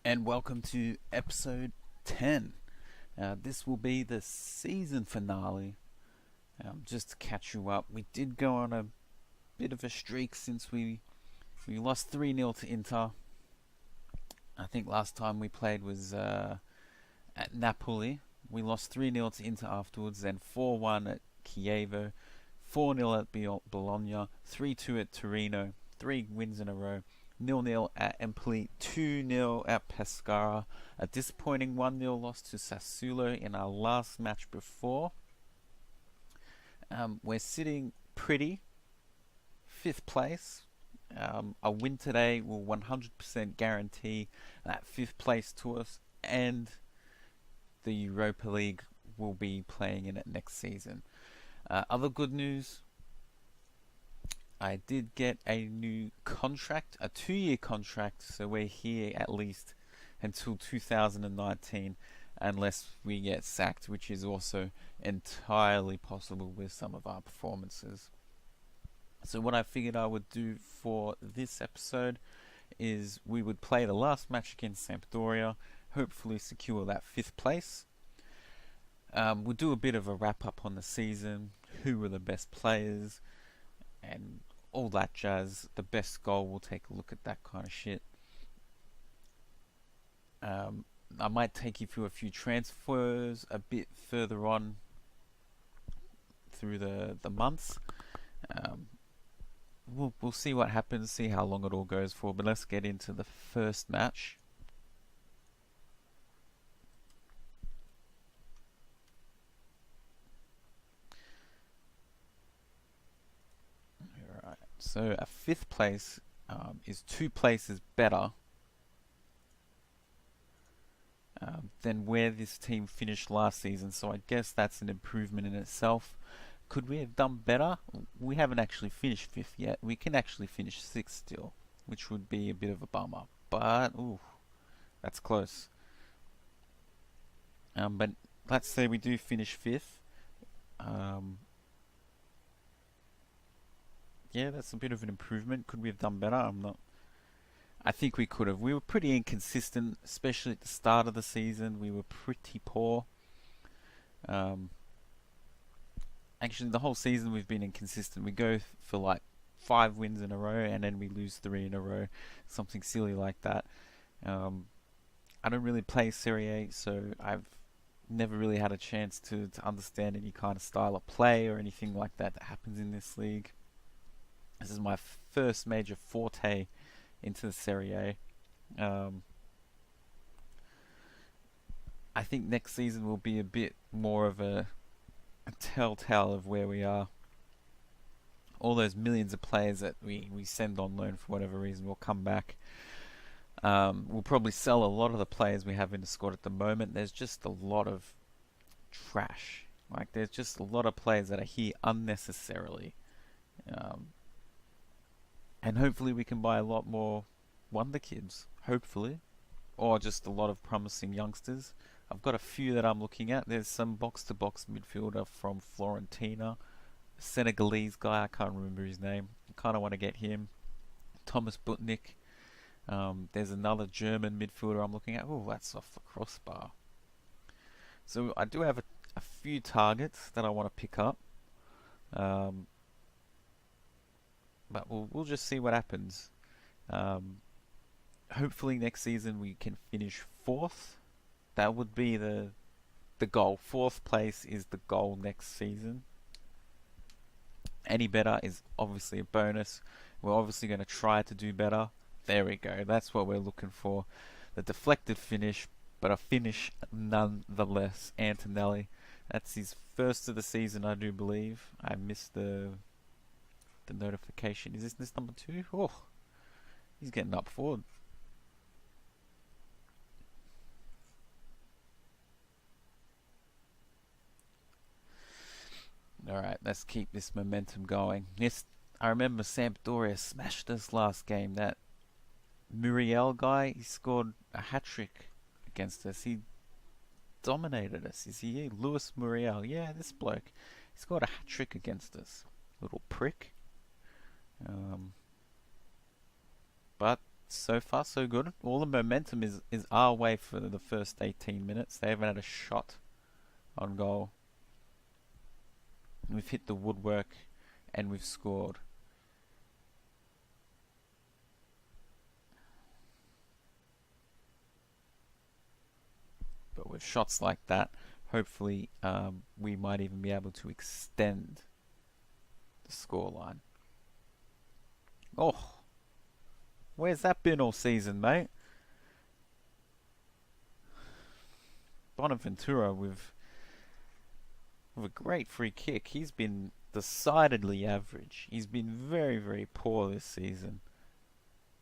and welcome to episode 10. This will be the season finale. Just to catch you up, we did go on a bit of a streak since we lost 3-0 to Inter. I think last time we played was at Napoli. We lost 3-0 to Inter afterwards, then 4-1 at Chievo, 4-0 at Bologna, 3-2 at Torino, 3 wins in a row. 0-0 at Empoli, 2-0 at Pescara, a disappointing 1-0 loss to Sassuolo in our last match before. We're sitting pretty, 5th place. A win today will 100% guarantee that 5th place to us, and the Europa League will be playing in it next season. Other good news, I did get a new contract, a 2-year contract, so we're here at least until 2019, unless we get sacked, which is also entirely possible with some of our performances. So what I figured I would do for this episode is we would play the last match against Sampdoria, hopefully secure that 5th place. We'll do a bit of a wrap up on the season, who were the best players, and all that jazz. The best goal, we'll take a look at that kind of shit. I might take you through a few transfers a bit further on through the months. We'll see what happens, see how long it all goes for, but let's get into the first match. Alright, so a 5th place is 2 places better than where this team finished last season, so I guess that's an improvement in itself. Could we have done better? We haven't actually finished 5th yet. We can actually finish 6th still, which would be a bit of a bummer. But, ooh, that's close. But let's say we do finish 5th. Yeah, that's a bit of an improvement. Could we have done better? I think we could have. We were pretty inconsistent, especially at the start of the season. We were pretty poor. Actually, the whole season we've been inconsistent. We go for like 5 wins in a row, and then we lose 3 in a row, something silly like that. I don't really play Serie A, so I've never really had a chance to understand any kind of style of play or anything like that happens in this league. This is my first major forte into the Serie A. I think next season will be a bit more of a telltale of where we are. All those millions of players that we send on loan for whatever reason will come back. We'll probably sell a lot of the players we have in the squad at the moment. There's just a lot of trash. Like, there's just a lot of players that are here unnecessarily. And hopefully we can buy a lot more wonder kids. Hopefully. Or just a lot of promising youngsters. I've got a few that I'm looking at. There's some box-to-box midfielder from Florentina. A Senegalese guy, I can't remember his name. I kind of want to get him. Thomas Butnik. There's another German midfielder I'm looking at. Oh, that's off the crossbar. So I do have a few targets that I want to pick up. But we'll just see what happens. Hopefully next season we can finish 4th. That would be the goal. 4th place is the goal next season. Any better is obviously a bonus. We're obviously going to try to do better. There we go. That's what we're looking for. The deflected finish, but a finish nonetheless. Antonelli. That's his first of the season, I do believe. I missed the notification. Is this number 2? Oh, he's getting up forward. Alright, let's keep this momentum going. Yes, I remember Sampdoria smashed us last game. That Muriel guy, he scored a hat-trick against us. He dominated us. Is he Luis Muriel? Yeah, this bloke. He scored a hat-trick against us. Little prick. But So far, so good. All the momentum is our way for the first 18 minutes. They haven't had a shot on goal. We've hit the woodwork and we've scored. But with shots like that, hopefully we might even be able to extend the scoreline. Oh, where's that been all season, mate? Bonaventura with a great free kick. He's been decidedly average. He's been very, very poor this season.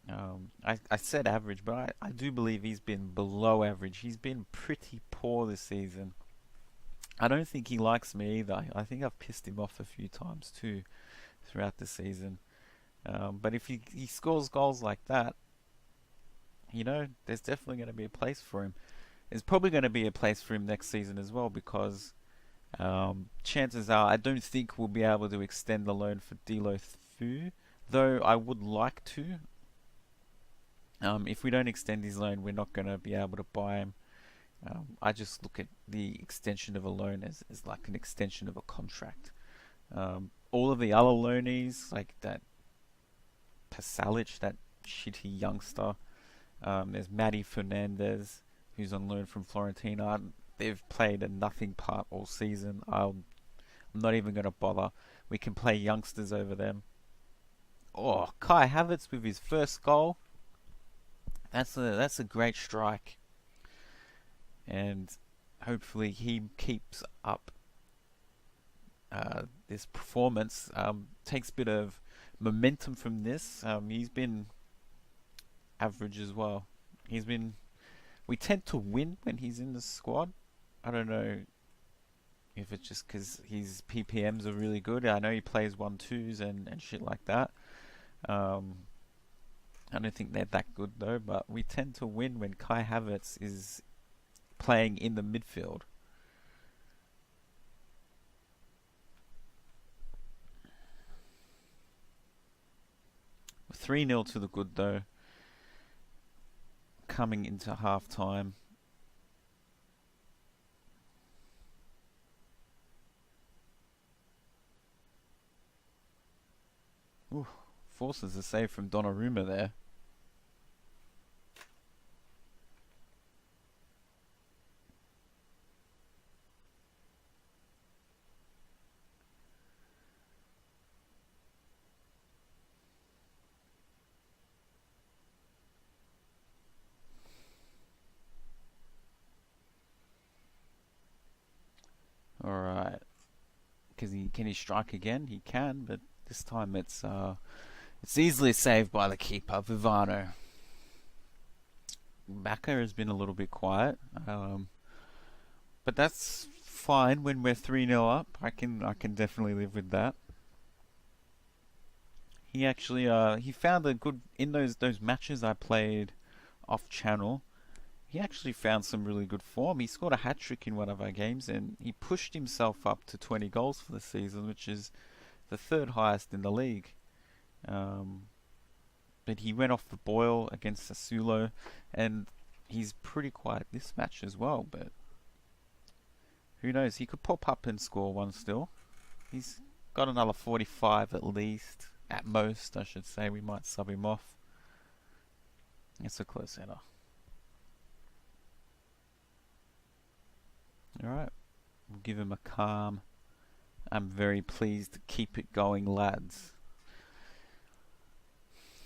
I said average, but I do believe he's been below average. He's been pretty poor this season. I don't think he likes me either. I think I've pissed him off a few times too throughout the season. But if he scores goals like that, there's definitely going to be a place for him. There's probably going to be a place for him next season as well because chances are I don't think we'll be able to extend the loan for Dilo Fu, though I would like to. If we don't extend his loan, we're not going to be able to buy him. I just look at the extension of a loan as like an extension of a contract. All of the other loanees, like that Pasalic, that shitty youngster. There's Matty Fernandez, who's on loan from Florentina. They've played a nothing part all season. I'm not even going to bother. We can play youngsters over them. Oh, Kai Havertz with his first goal. That's a great strike. And hopefully he keeps up this performance. Takes a bit of momentum from this. He's been average as well. We tend to win when he's in the squad. I don't know if it's just because his PPMs are really good. I know he plays 1-2s and shit like that. I don't think they're that good though, but we tend to win when Kai Havertz is playing in the midfield. 3-0 to the good though, coming into half time. Ooh, forces a save from Donnarumma there. Alright. Can he strike again? He can, but this time it's easily saved by the keeper, Vivano. Baka has been a little bit quiet, but that's fine when we're 3-0 up. I can definitely live with that. He actually he found a good in those matches I played off channel. He actually found some really good form. He scored a hat-trick in one of our games and he pushed himself up to 20 goals for the season, which is the third highest in the league. But he went off the boil against Sassuolo and he's pretty quiet this match as well, but who knows, he could pop up and score one still. He's got another 45 at least, at most I should say. We might sub him off. It's a close header. Alright, we'll give him a calm. I'm very pleased to keep it going, lads.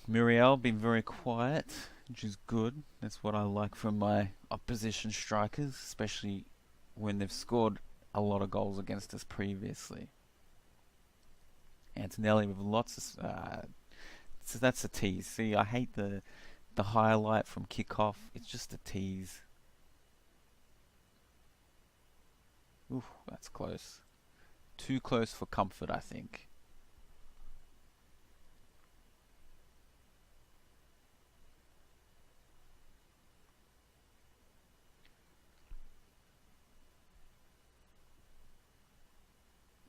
Muriel been very quiet, which is good. That's what I like from my opposition strikers, especially when they've scored a lot of goals against us previously. Antonelli with lots of... so that's a tease. See, I hate the highlight from kickoff. It's just a tease. Ooh, that's close. Too close for comfort, I think.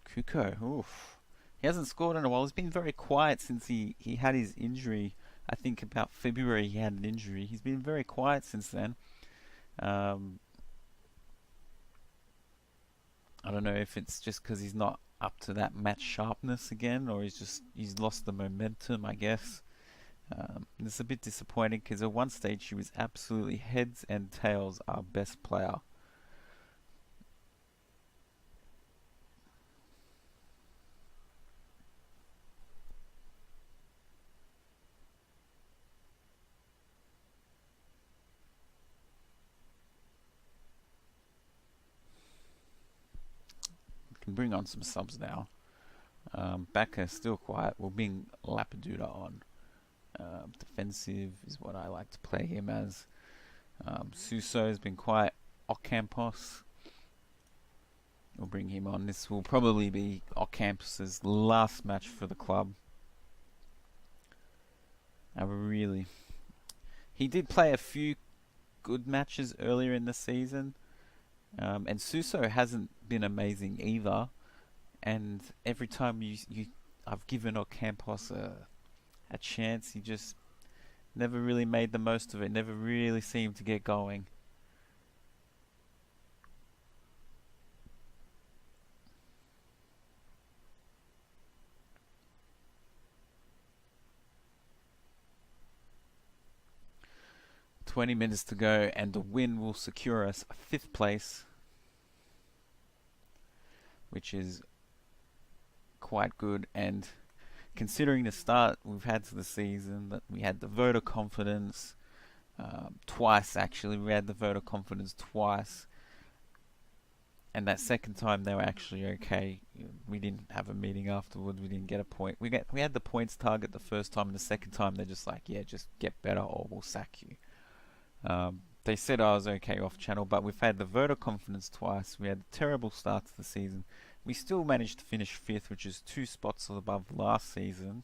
Kuko, oof. He hasn't scored in a while. He's been very quiet since he had his injury I think about February he had an injury. He's been very quiet since then. Um, I don't know if it's just because he's not up to that match sharpness again, or he's lost the momentum, I guess. It's a bit disappointing because at one stage he was absolutely heads and tails our best player. 'Can bring on some subs now. Baka still quiet. We'll bring Lapadula on. Defensive is what I like to play him as. Suso has been quiet. Ocampos, we'll bring him on. This will probably be Ocampos' last match for the club. He did play a few good matches earlier in the season, and Suso hasn't been amazing either. And every time I've given Ocampos a chance, he just never really made the most of it. Never really seemed to get going. $20 to go, and the win will secure us 5th place, which is quite good. And considering the start we've had to the season, that we had the vote of confidence twice. Actually, we had the vote of confidence twice, and that second time they were actually okay. We didn't have a meeting afterwards. We didn't get a point. We had the points target the first time, and the second time they're just like, yeah, just get better or we'll sack you. They said I was okay off channel, but we've had the vote of confidence twice. We had a terrible start to the season. We still managed to finish 5th, which is 2 spots above last season.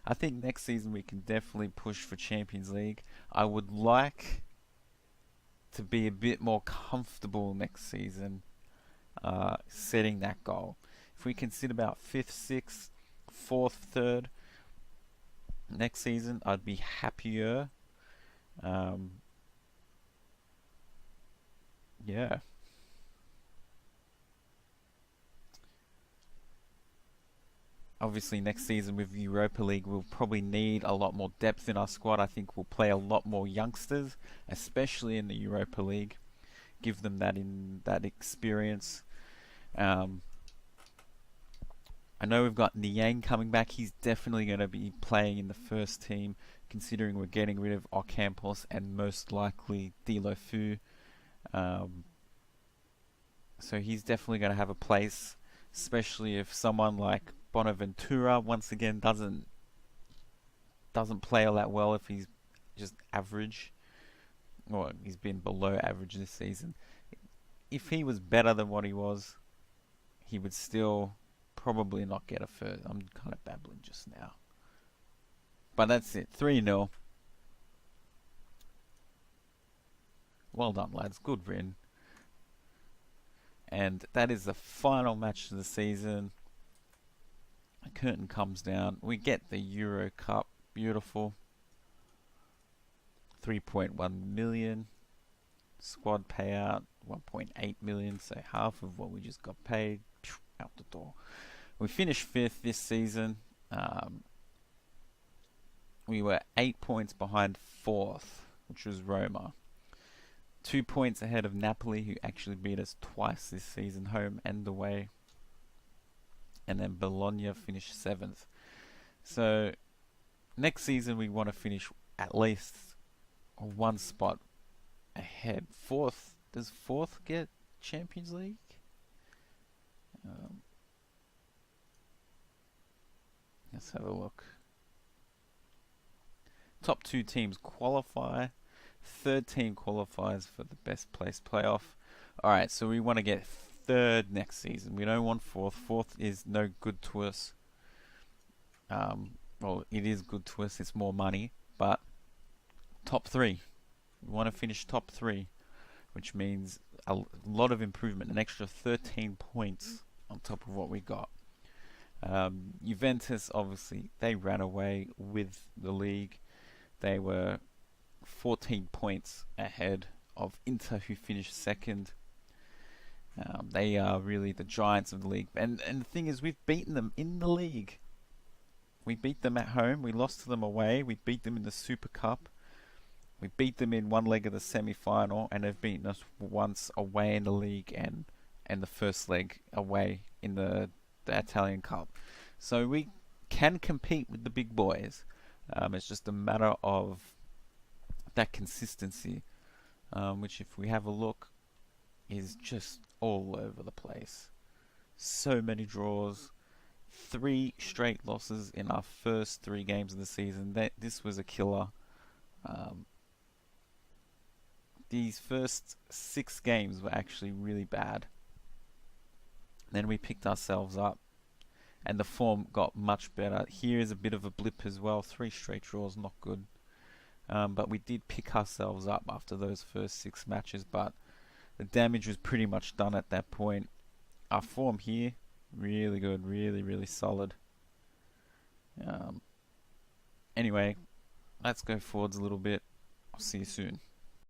I think next season we can definitely push for Champions League. I would like to be a bit more comfortable next season, setting that goal. If we can sit about 5th, 6th, 4th, 3rd next season, I'd be happier. Yeah. Obviously, next season with Europa League, we'll probably need a lot more depth in our squad. I think we'll play a lot more youngsters, especially in the Europa League. Give them that experience. I know we've got Niang coming back. He's definitely going to be playing in the first team, considering we're getting rid of Ocampos and most likely Delofu. So he's definitely going to have a place, especially if someone like Bonaventura once again doesn't play all that well. If he's just average, or he's been below average this season. If he was better than what he was, he would still probably not get a first. I'm kind of babbling just now, but that's it. 3-0. Well done, lads. Good win. And that is the final match of the season. The curtain comes down. We get the Euro Cup. Beautiful. 3.1 million. Squad payout 1.8 million. So half of what we just got paid. Out the door. We finished 5th this season. We were 8 points behind 4th, which was Roma. 2 points ahead of Napoli, who actually beat us twice this season, home and away. And then Bologna finished 7th. So next season we want to finish at least 1 spot ahead. 4th. Does 4th get Champions League? Let's have a look. Top 2 teams qualify. 3rd team qualifies for the best place playoff. Alright, so we want to get 3rd next season. We don't want 4th. 4th is no good to us. Well, it is good to us. It's more money. But top 3. We want to finish top 3, which means a lot of improvement. An extra 13 points on top of what we got. Juventus, obviously, they ran away with the league. They were 14 points ahead of Inter, who finished second. They are really the giants of the league. And the thing is, we've beaten them in the league. We beat them at home. We lost to them away. We beat them in the Super Cup. We beat them in one leg of the semi-final, and they've beaten us once away in the league and the first leg away in the Italian Cup. So we can compete with the big boys. It's just a matter of that consistency, which if we have a look, is just all over the place. So many draws, 3 straight losses in our first 3 games of the season. This was a killer. These first 6 games were actually really bad. Then we picked ourselves up, and the form got much better. Here is a bit of a blip as well. 3 straight draws, not good. But we did pick ourselves up after those first 6 matches, but the damage was pretty much done at that point. Our form here, really good, really, really solid. Anyway, let's go forwards a little bit. I'll see you soon.